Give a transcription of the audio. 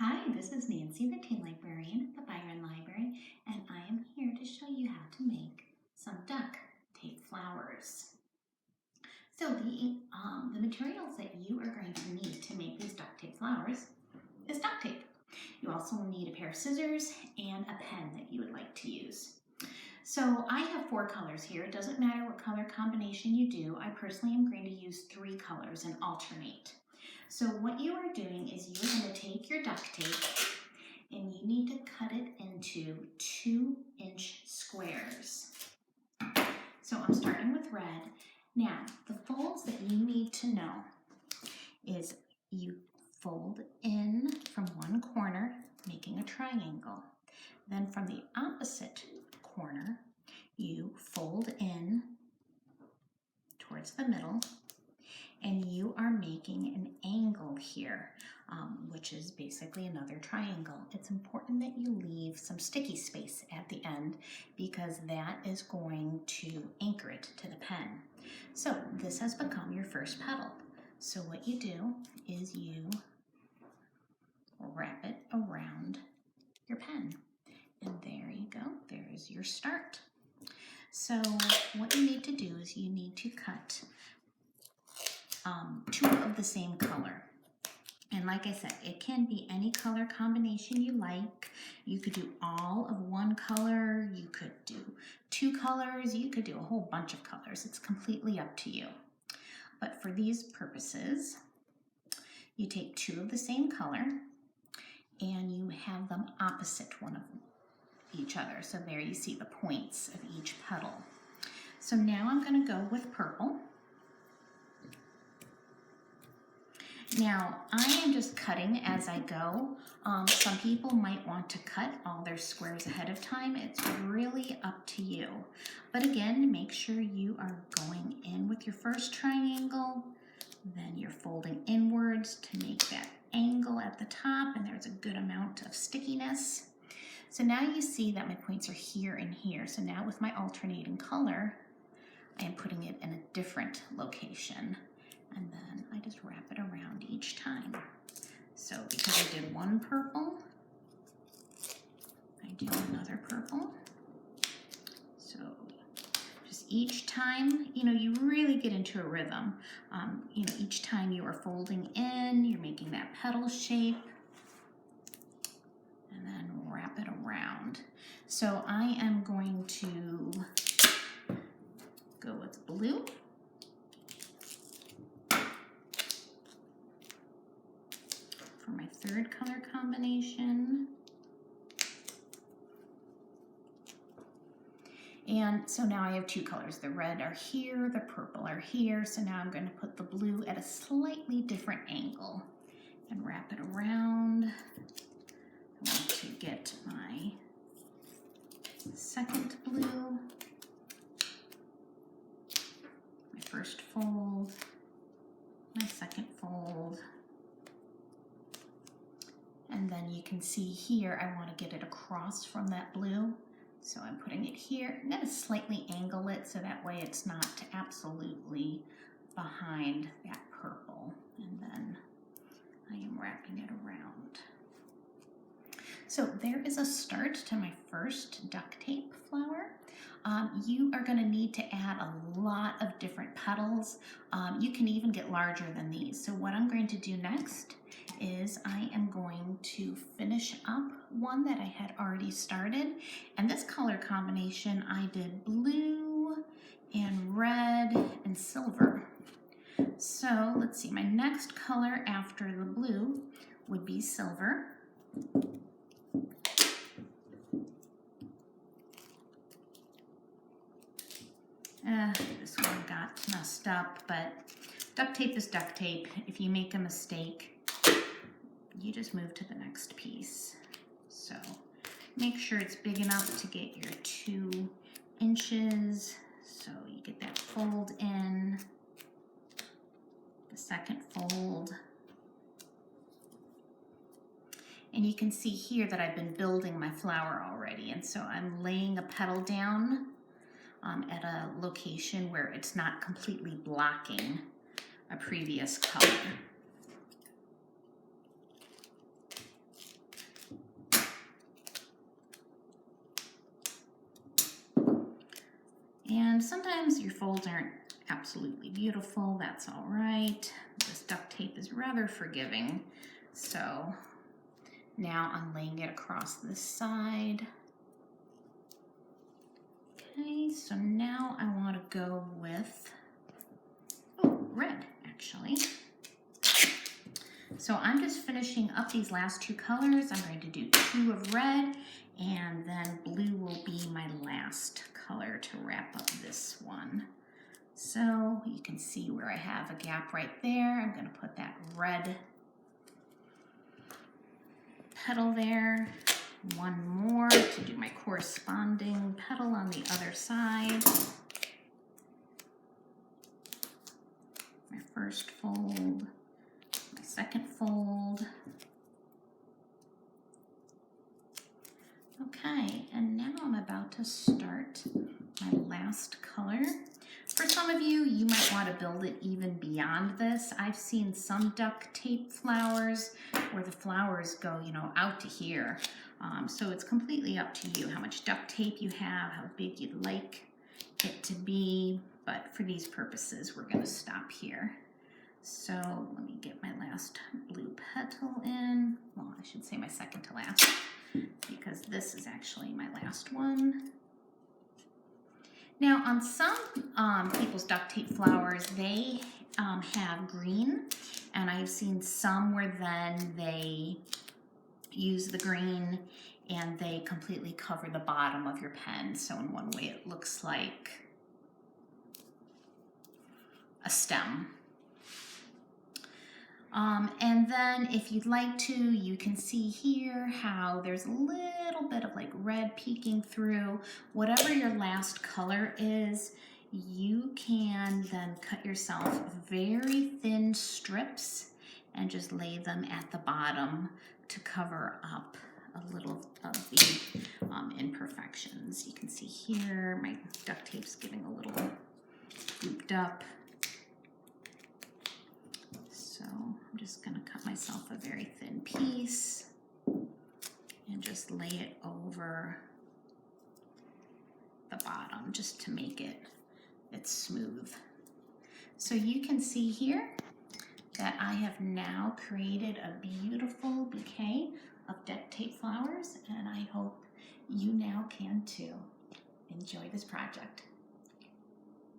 Hi, this is Nancy, the teen librarian at the Byron Library, and I am here to show you how to make some duck tape flowers. So the materials that you are going to need to make these duct tape flowers is duct tape. You also will need a pair of scissors and a pen that you would like to use. So I have 4 colors here. It doesn't matter what color combination you do. I personally am going to use 3 colors and alternate. So what you are doing is you're going to take your duct tape and you need to cut it into 2-inch squares. So I'm starting with red. Now, the folds that you need to know is you fold in from one corner, making a triangle. Then from the opposite corner, you fold in towards the middle, and you are making an angle here, which is basically another triangle. It's important that you leave some sticky space at the end because that is going to anchor it to the pen. So this has become your first petal. So what you do is you wrap it around your pen. And there you go, there is your start. So what you need to do is you need to cut 2 of the same color. And like I said, it can be any color combination you like. You could do all of one color, you could do 2 colors, you could do a whole bunch of colors. It's completely up to you. But for these purposes, you take 2 of the same color and you have them opposite one of each other. So there you see the points of each petal. So now I'm going to go with purple. Now, I am just cutting as I go. Some people might want to cut all their squares ahead of time. It's really up to you. But again, make sure you are going in with your first triangle, then you're folding inwards to make that angle at the top, and there's a good amount of stickiness. So now you see that my points are here and here. So now with my alternating color, I am putting it in a different location. And then I just wrap it around each time. So because I did one purple, I do another purple. So just each time, you really get into a rhythm. Each time you are folding in, you're making that petal shape, and then wrap it around. So I am going to go with blue. For my third color combination. And so now I have 2 colors. The red are here, the purple are here. So now I'm going to put the blue at a slightly different angle and wrap it around. I want to get my second blue, my first fold, my second fold. And then you can see here, I want to get it across from that blue. So I'm putting it here. I'm going to slightly angle it so that way it's not absolutely behind that purple. And then I am wrapping it around. So there is a start to my first duct tape flower. You are going to need to add a lot of different petals. You can even get larger than these. So what I'm going to do next is I am going to finish up one that I had already started. And this color combination, I did blue and red and silver. So let's see, my next color after the blue would be silver. This one got messed up, but duct tape is duct tape. If you make a mistake, you just move to the next piece. So make sure it's big enough to get your 2 inches. So you get that fold in, the second fold. And you can see here that I've been building my flower already. And so I'm laying a petal down at a location where it's not completely blocking a previous color. sometimes your folds aren't absolutely beautiful. That's all right. This duct tape is rather forgiving. So now I'm laying it across this side. Okay, so now I want to go with, red actually. So I'm just finishing up these last two colors. I'm going to do 2 of red, and then blue will be my last color to wrap up this one. So you can see where I have a gap right there. I'm going to put that red petal there. One more to do my corresponding petal on the other side. My first fold, my second fold. Okay, and now I'm about to start my last color. For some of you, you might want to build it even beyond this. I've seen some duct tape flowers where the flowers go, out to here. So it's completely up to you how much duct tape you have, how big you'd like it to be. But for these purposes, we're going to stop here. So let me get my last blue petal in. Well, I should say my second to last, because this is actually my last one. Now on some people's duct tape flowers, they have green, and I've seen some where then they use the green and they completely cover the bottom of your pen. So in one way it looks like a stem. And then if you'd like to, you can see here how there's a little bit of like red peeking through. Whatever your last color is, you can then cut yourself very thin strips and just lay them at the bottom to cover up a little of the imperfections. You can see here my duct tape's getting a little looped up. So I'm just going to cut myself a very thin piece and just lay it over the bottom just to make it smooth. So you can see here that I have now created a beautiful bouquet of duct tape flowers, and I hope you now can too. Enjoy this project.